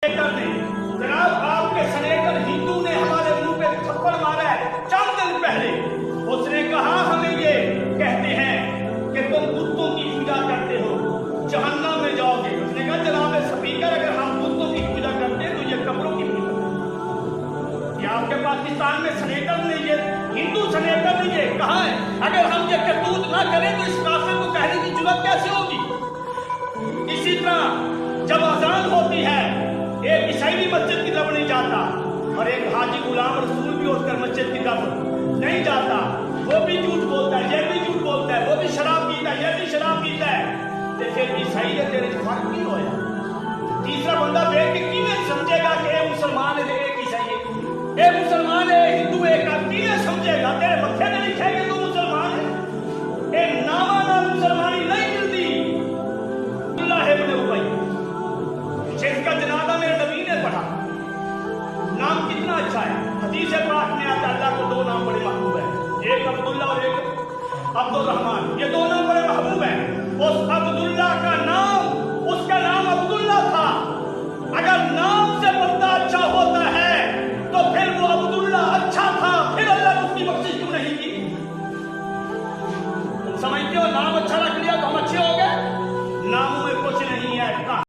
جناب آپ کے سنیٹر ہندو نے ہمارے منہ پہ تھپڑ مارا ہے چند دن پہلے. اس نے کہا ہمیں یہ کہتے ہیں کہ تم بتوں کی پوجا کرتے ہو جہنم میں جاؤ گے. اس نے کہا جناب اسپیکر اگر ہم بتوں کی پوجا کرتے ہیں تو یہ قبروں کی پوجا کرتے. کیا آپ کے پاکستان میں سنیٹر نے یہ ہندو سنیٹر نے یہ کہا ہے اگر ہم یہ کرتوت نہ کریں تو اس کافر کو کہنے کی جرات کیسے ہوگی؟ اسی طرح جب اذان ہوتی ہے ایک عیسائی بھی مسجد کی طرف نہیں جاتا اور ایک حاجی غلام رسول بھی اٹھ کر مسجد کی طرف نہیں جاتا. وہ بھی جھوٹ بولتا ہے یہ بھی جھوٹ بولتا ہے, وہ بھی شراب پیتا ہے یہ بھی شراب پیتا ہے. تو پھر عیسائی ہے تیرے فرق نہیں ہوا. تیسرا بندہ بیٹھ کے کیوں سمجھے گا کہ اے مسلمان ہے ایک عیسائی ہے, اے مسلمان ہے ہندو ایک کیوں سمجھے گا؟ تیرے متھے میں لکھا ہے کہ تو مسلمان ہے. اے نامہ نام مسلمانی نہیں ملتی. اللہ ابن ابی جس کا جنازہ میرے نبی نے پڑھا, نام کتنا اچھا ہے. حدیث پاک میں آتا ہے اللہ کو دو نام بڑے محبوب ہیں, ایک عبداللہ اور ایک عبد الرحمن. یہ دو نام بڑے محبوب ہیں. اس عبداللہ کا نام